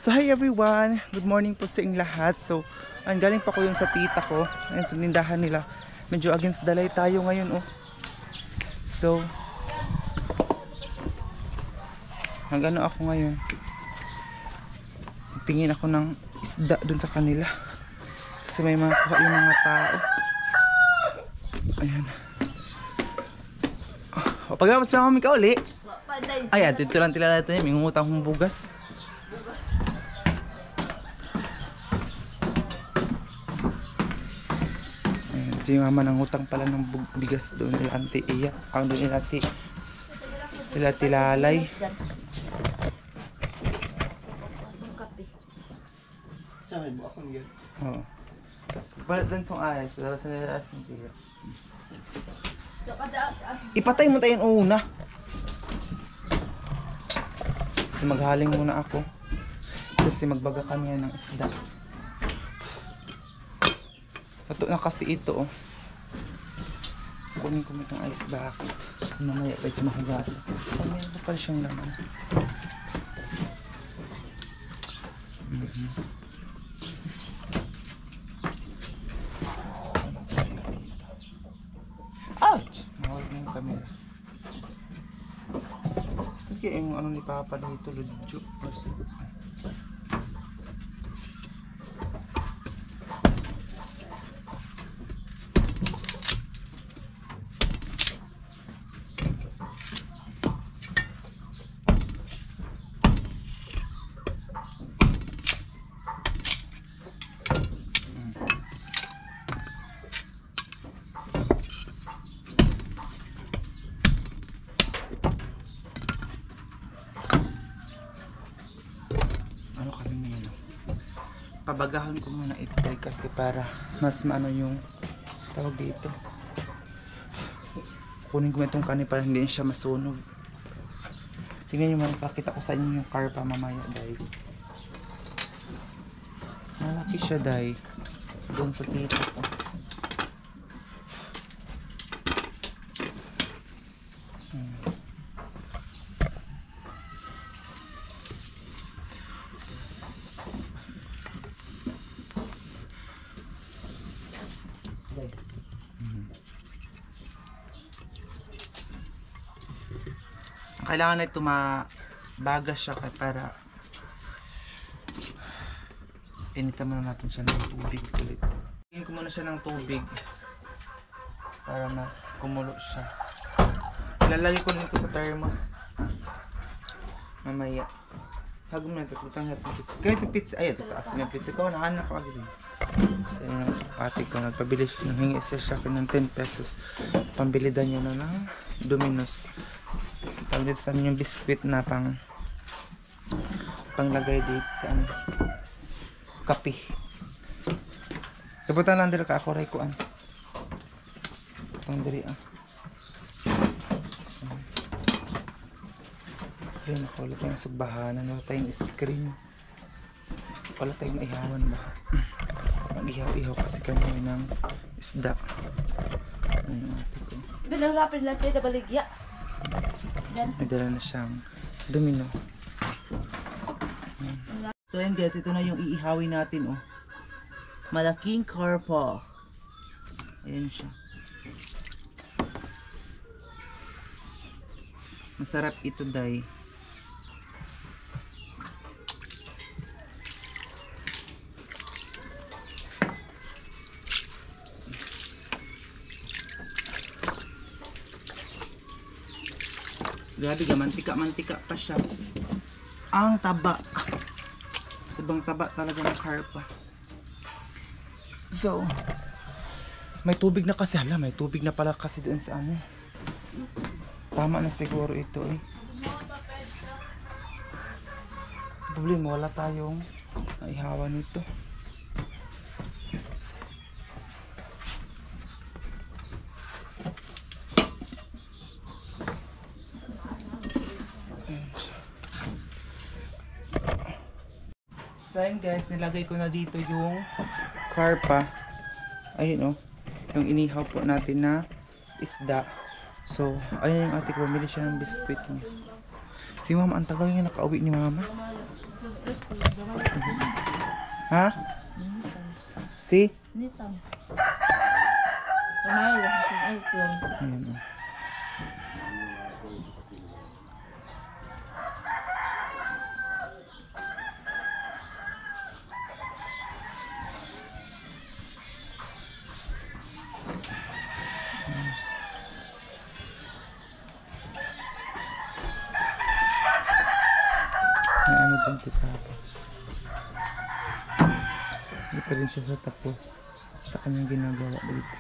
So hi everyone, good morning po sa inyong lahat. So galing pa ko yung sa tita ko. Ayun, sa tindahan nila. Medyo against the light tayo ngayon oh. So nagano ako ngayon. Tingin ako ng isda dun sa kanila. Kasi may mga kuha yung mga tao. Ayan. O pag-amas siya kami ka uli. Ayan, dito lang tilala ito niya. May ngutang kong bugas. Si mama nangutang pala ng bigas doon nila Auntie Iya. Ang doon nila Tilalay. Oo. Balat lang itong ayos. Dala sa nilalas ng tiya. Ipatay mo tayo yung una. Kasi maghaling muna ako. Kasi magbaga kami ng isda. Ito na kasi ito oh. Kunin ko mo itong ice back. Mamaya pa ito mahugasan. So, meron pa pala siyang laman. Ouch! Mahal na yung camera. Sige yung ano ni Papa dito, Ludjo. Pabagahan ko muna ito kasi para mas maano yung tawag dito. Kunin ko itong kanin para hindi siya masunog. Tingnan nyo, pakita ko sa inyo yung karpa mamaya dahil malaki siya dahil doon sa tita ko. Kailangan na ito mabaga siya para initan muna natin siya ng tubig ulit. Tingin ko muna siya ng tubig para mas kumulo siya. Ilalagay ko nito sa thermos mamaya. Hagom na ito, butang natin pizza. Kahit yung pizza, ay ito taas na yung pizza ko, nakanak ko agad. So yun ang ate ko, nagpabili siya, nanghingi siya sa akin ng 10 pesos. Pambili daw niya na ng Domino's. Tawag dito sa amin yung biscuit na panglagay dito sa kape. Kaputan lang dito ka ako ray kuan. Itong diri Ayun ako, wala tayong sugbahanan, wala tayong screen. Wala tayong maihawan ba. Mag-ihaw-ihaw kasi kami ng isda. Ayun ate ko. Pinarapin lang tayo na baligya. May dala na siyang domino. So ayan guys, ito na yung iihawin natin oh. Malaking karpa. Ayan siya. Masarap ito day. Grabe ka, mantika pa siya. Ang taba. Sabang taba talaga ng karpa. So, may tubig na kasi. Hala, may tubig na pala kasi doon sa ano. Tama na siguro ito eh. Problema, wala tayong naihawan nito. So ayun guys, nilagay ko na dito yung karpa. Ayun oh, yung inihaw po natin na isda. So, ayun yung ate ko, bumili siya ng biskuit niya. Si mama, ang tagal niya nakauwi ni mama. Ha? Si? Nito. Kamay, ay, yun. Ayan o. May ano din si Papa. Hindi pa rin siya sa tapos sa kanyang ginagawa dito.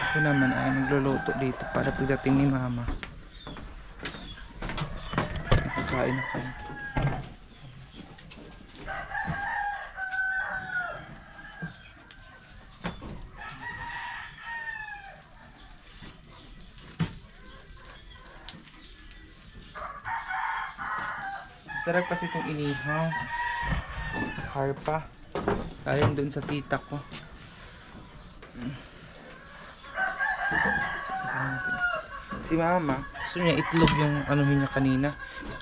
Ako naman ay nagluluto dito para pagdating ni Mama. Nakakain na kayo. Sarap kasi itong inihaw. Karpa. Galing doon sa tita ko. Si Mama, gusto niya itlog yung anuhin niya kanina.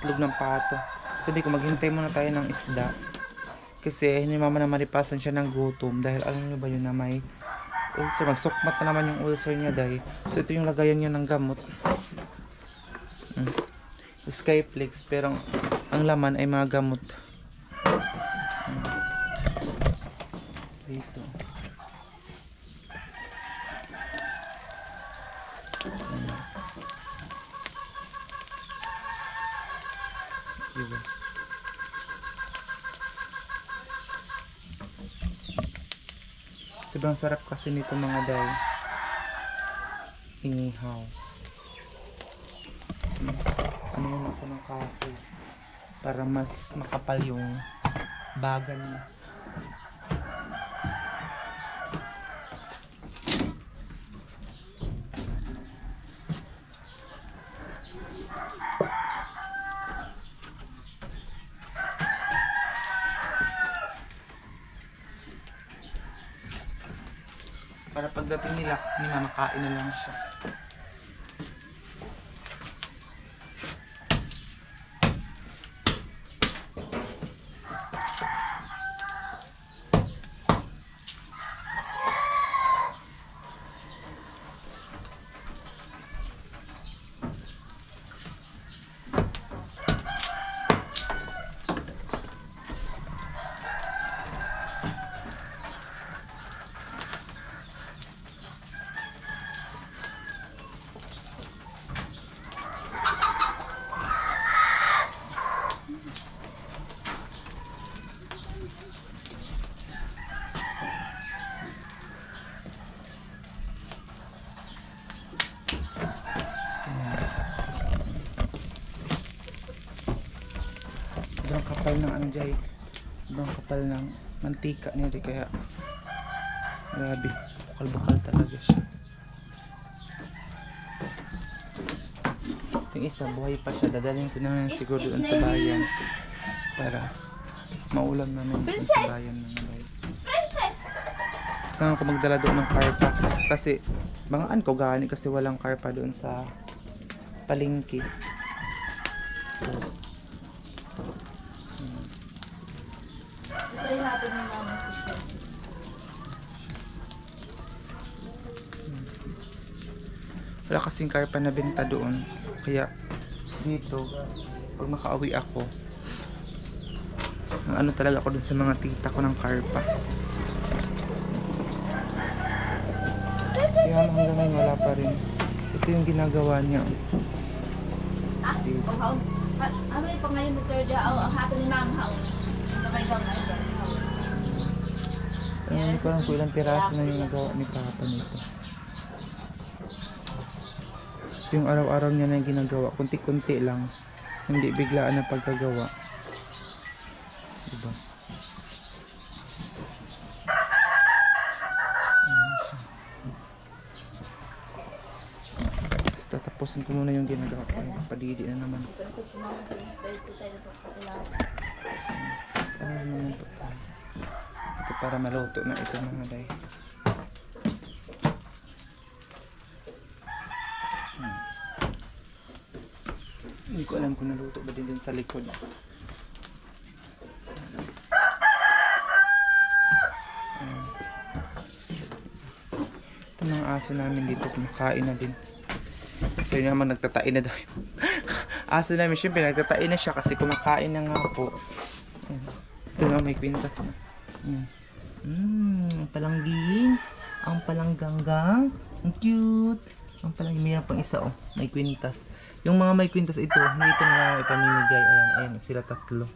Itlog ng pato. Sabi ko, maghintay muna tayo ng isda. Kasi ni Mama na maripasan siya ng gutom. Dahil alam niyo ba yun na may ulcer. Magsukmat na naman yung ulcer niya dahil. So ito yung lagayan niya ng gamot. Skyflex. Pero ang laman ay mga gamot. Dito. Diba? Sobrang sarap kasi nito mga day. Inihaw. Ano mo ako ng kahoy para mas makapal yung bagan niya. Para pagdating nila, ni Mama, kain na lang siya. Sobrang kapal ng ano dyan. Sobrang kapal ng mantika niya di, kaya grabe, bukal-bukal talaga siya. Yung isa buhay pa siya, dadalhin ko na siguro doon sa bayan para maulam namin doon sa bayan ng bayan. Saan ako magdala doon ng karpa kasi bangaan ko gani kasi walang karpa doon sa palengke. Try natin yung Mama. Wala kasing karpa na benta doon. Kaya dito, pag makauwi ako, ang ano talaga ako doon sa mga tita ko ng karpa. Kaya hanggang ngayon wala pa rin. Ito yung ginagawa niya. Dito. Ano yung pangayon ni Terja? Ang hato ni Mama. Sabay daw na ito. Hindi ko alam kung ilang piraso na yung nagawa ni Papa nito. Ito yung araw-araw niya na yung ginagawa. Kunti-kunti lang. Hindi biglaan na pagkagawa. Diba? Tatapusin ko muna yung ginagawa ko. Padidi na naman. Ito si Mama sa list dahil ito tayo ito. para maluto na ito mga day. Hindi ko alam kung naluto ba din sa likod. Ito mga aso namin dito kumakain na din. So yun naman nagtatain na daw. Aso namin syempre nagtatain na siya kasi kumakain na nga po. Ito na may kwintas na. Ang palangging. Ang palangganggang. Ang cute. Ang palangging. Mayroon pang isa oh. May kwintas. Yung mga may kwintas ito, hindi ito na ipamimigay. Ayan, sila tatlo.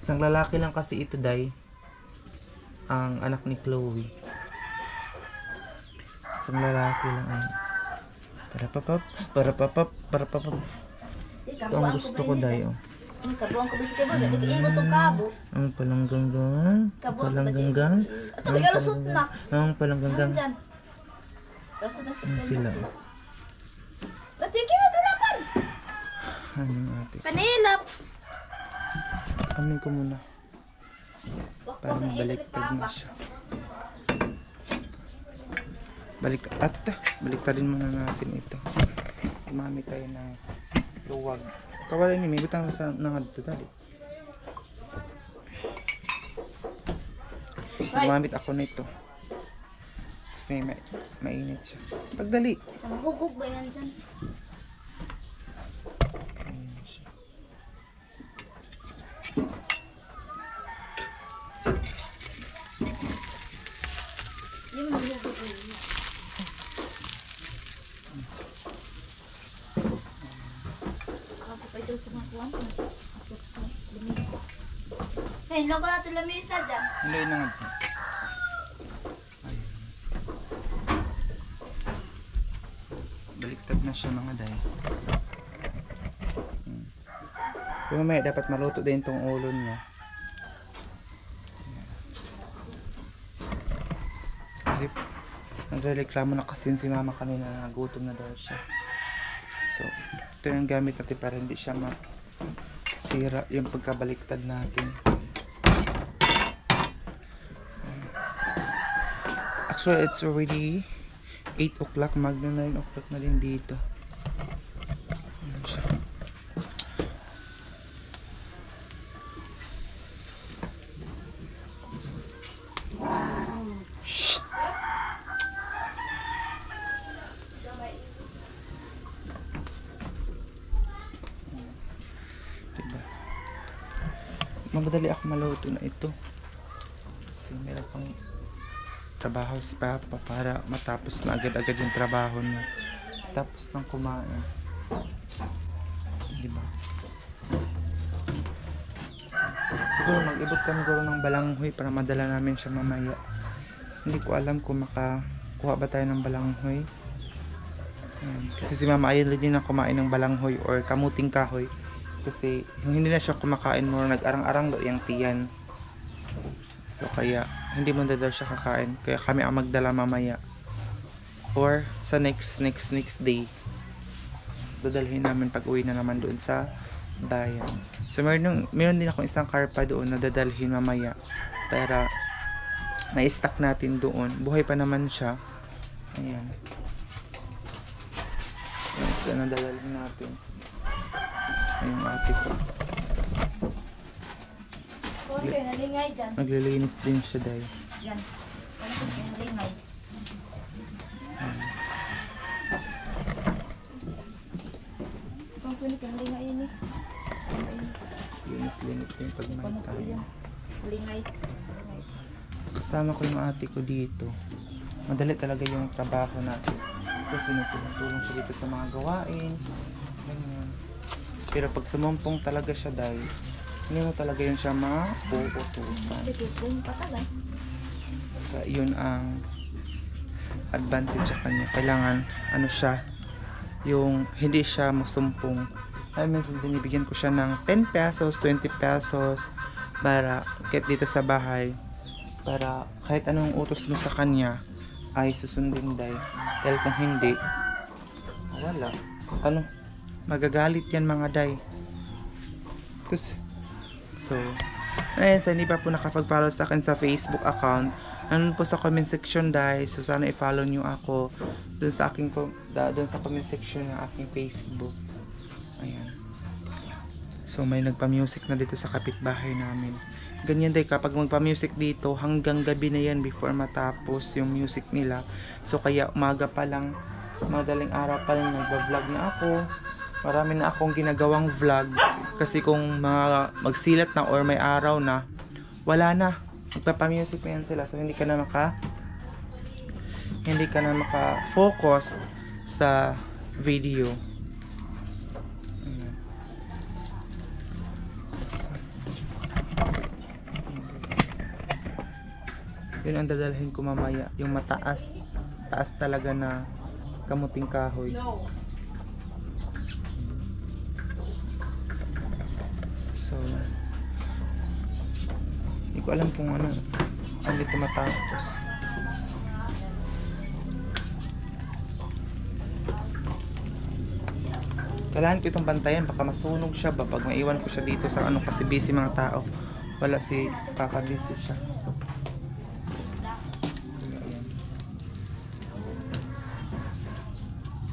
Isang lalaki lang kasi ito, day. Ang anak ni Chloe. Isang lalaki lang. Ayan. Para papap. Ito ang gusto ko, day. Oh. Kabuang ko bisik mo, dili ingot tong kabo. Ang palangganggang. Palangganggang. Ang palangganggang. Sila. Latiki mo dalapan. Ano yung ate? Panilap. Amin ko muna. Para mabaliktad na siya. Baliktarin muna natin ito. Gumamit tayo ng luwag. Kawala niyo, may butang sa nangadto dali. Gumamit ako nito. Kasi mainit siya. Pagdali. Hugog ba yan dyan? Yung hugog ba yan? Ako pa ito sa mga kuwan. Hey, logo natin lamisa dyan. Hindi nangadto. Baliktad na siya mga day. Pero mamaya dapat maluto din tong ulo niya. Kasi nagrereklamo na kasi si mama kanina na nagutom na daw siya. So ito yung gamit natin para hindi siya masira yung pagkabaliktad natin. Actually it's already 8 o'clock, magna 9 o'clock na din dito. Ayan siya. Shhh! Diba? Mamadali ako maluto na ito. Kasi meron pang trabaho si Papa para matapos na agad-agad yung trabaho niya. Tapos nang kumain. Diba? Siguro mag-ibot kami guro ng balanghoy para madala namin siya mamaya. Hindi ko alam kung makakuha ba tayo ng balanghoy. Kasi si Mama ayun din na kumain ng balanghoy or kamuting kahoy. Kasi yung hindi na siya kumakain mo, nag-arang-arang daw yung tiyan. So kaya hindi mo na daw siya kakain. Kaya kami ang magdala mamaya. Or sa next day. Dadalhin namin pag uwi na naman doon sa Dayan. So meron din ako isang karpa doon na dadalhin mamaya. Para na-stack natin doon. Buhay pa naman siya. Ayan. Ayan, so nadadalhin natin. Ayan ate ko. Okay, nalingay dyan. Naglilinis din siya dahil. Dyan. Nalingay. Ang kulit ang lingay yan eh. Linis din pag may tayo. Lingay. Kasama ko yung ate ko dito. Madali talaga yung trabaho natin. Kasi nagtulong siya dito sa mga gawain. Ganyan. Pero pag sumumpong talaga siya dahil, hindi mo talaga yun siya mapuputusan. Kaya yun ang advantage sa kanya. Kailangan, siya, yung hindi siya masumpong. Ay, minsan binibigyan ko siya ng 10 pesos, 20 pesos, para kahit dito sa bahay, para kahit anong utos mo sa kanya, ay susundin dahil. Dahil kung hindi, wala. Magagalit yan mga day. So, Ayan, sa hindi pa po nakapag-follow sa akin sa Facebook account, nandun po sa comment section guys. So sana i-follow nyo ako dun sa aking dun sa comment section ng aking Facebook. Ayan. So may nagpa-music na dito sa kapitbahay namin. Ganyan din kapag magpa-music dito, hanggang gabi na yan before matapos yung music nila. So kaya umaga pa lang, madaling araw pa lang nagba-vlog na ako. Marami na akong ginagawang vlog kasi kung magsilat na or may araw na, wala na. Magpapa-music na yan sila. So hindi ka na maka-focus sa video. Ayan. Yun ang dadalhin ko mamaya, yung taas talaga na kamuting kahoy. So hindi ko alam kung ano dito matapos. Kailangan ko itong bantayan, baka masunog siya ba pag maiwan ko siya dito sa ano, kasi busy mga tao. Wala si Papa, busy siya. Ayan.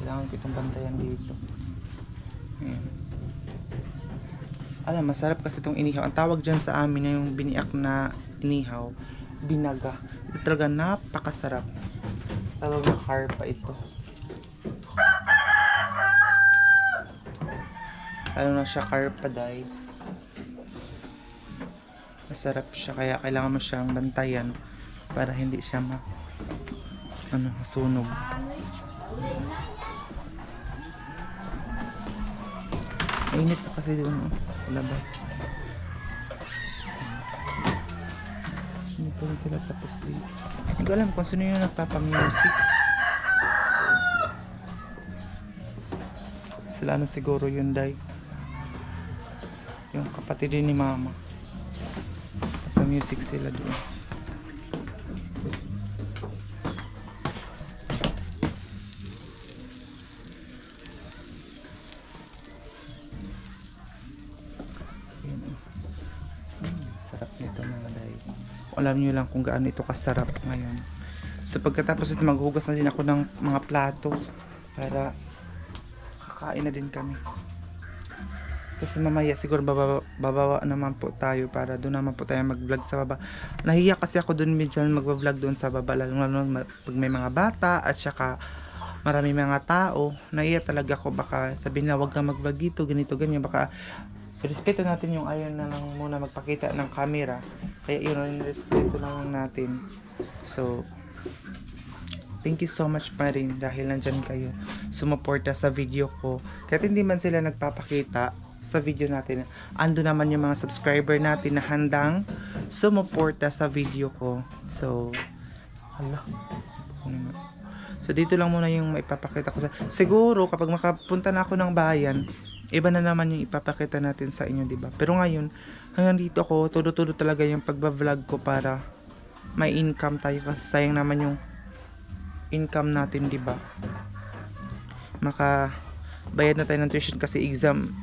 Kailangan ko itong bantayan dito. Ayan. Alam, masarap kasi itong inihaw. Ang tawag dyan sa amin yung biniak na inihaw, binaga. Ito talaga napakasarap. Tawag na karpa ito. Lalo na siya karpa dahil masarap siya, kaya kailangan mo siyang bantayan para hindi siya masunog. Mainit pa kasi doon sa labas. Hindi pa rin sila tapos dito. Hindi ko alam kung sino yung nagpapamusic. Sila siguro yun dahil yung kapatid din ni mama. Nagpapamusic sila doon. Sarap nito mga day. Alam nyo lang kung gaano ito kasarap ngayon. So pagkatapos ito, maghugas na din ako ng mga plato para kakain na din kami. Kasi mamaya siguro babawa naman po tayo para doon naman po tayo mag-vlog sa baba. Nahiya kasi ako doon minsan mag-vlog doon sa baba, lalo pag may mga bata at saka marami mga tao. Nahiya talaga ako, baka sabihin na wag kang mag-vlog dito, ganito, ganyan. Baka respeto natin yung ayaw na lang muna magpakita ng camera. Kaya yun, respeto lang natin. So thank you so much pa rin dahil nandyan kayo sumuporta sa video ko. Kahit hindi man sila nagpapakita sa video natin, ando naman yung mga subscriber natin na handang sumuporta sa video ko. So dito lang muna yung maipapakita ko sa. Siguro kapag makapunta na ako ng bayan, iba na naman yung ipapakita natin sa inyo, diba? Pero ngayon, hanggang dito ako, todo-todo talaga yung pagba-vlog ko para may income tayo, kasi sayang naman yung income natin, diba? Makabayad na tayo ng tuition kasi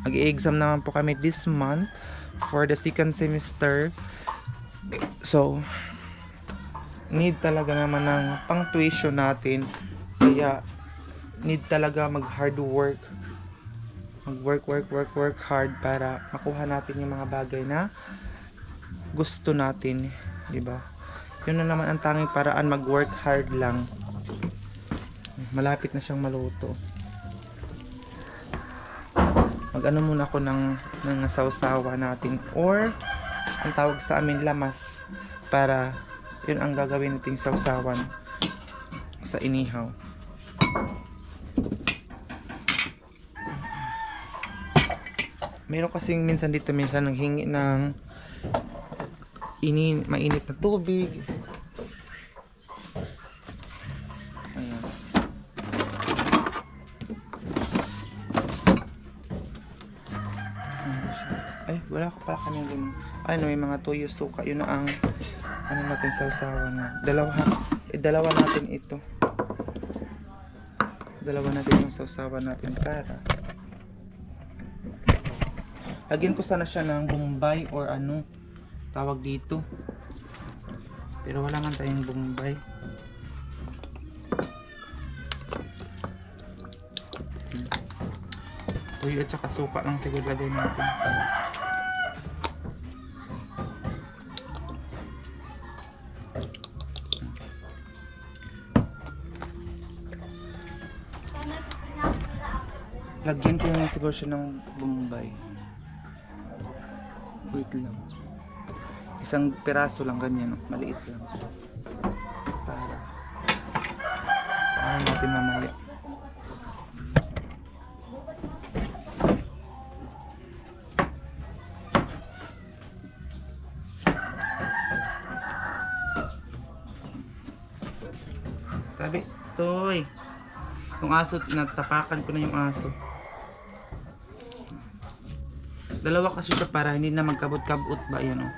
mag-i-exam naman po kami this month for the second semester. So need talaga naman ng pang tuition natin, kaya need talaga mag-hard work. Mag-work hard para makuha natin yung mga bagay na gusto natin, diba? Yun na naman ang tanging paraan, mag-work hard lang. Malapit na siyang maluto. Mag-ano muna ako ng sausawa natin, or ang tawag sa amin lamas, para yun ang gagawin nating sausawan sa inihaw. Meron kasing minsan dito, minsan nanghingi ng mainit na tubig. Ayan. Ay, wala ko pala kami yung may mga toyo, suka. Yun na ang natin sausawan na. Dalawa natin ito. Dalawa natin yung sausawan natin para lagyan ko sana siya ng bombay or tawag dito. Pero wala man tayong Bombay. Tuyo at saka suka lang siguro lagay natin. Lagyan ko na siguro siya ng Bombay. Wait lang. Isang piraso lang ganyan, no? Maliit lang. Para natin mamaya. Sabi, toy. Yung aso, natapakan ko na yung aso. Dalawa kasi siya para hindi na magkabot-kabot ba yan, oh.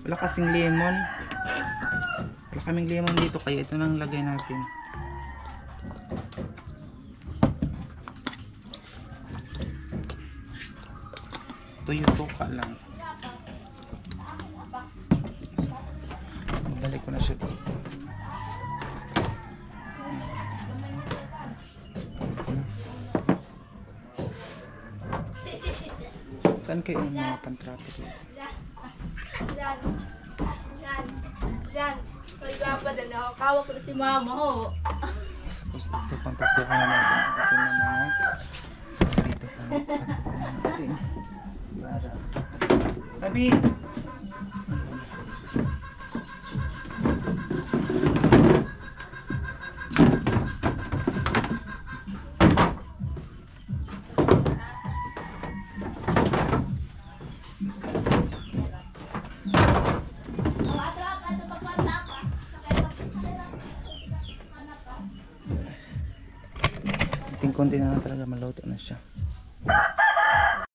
Wala kasing lemon. Wala kaming lemon dito kaya ito nang lagay natin. Tuyo suka lang. Balik ko na siya dito. Saan kayo yung mga pan-traffic dito? Diyan. Pagkapa na nakakawa ko na si mama ho. Suppose ito pang tapukan na natin. Ito na mga dito pang tapukan natin. Tabi! Konti na lang talaga maluto na siya.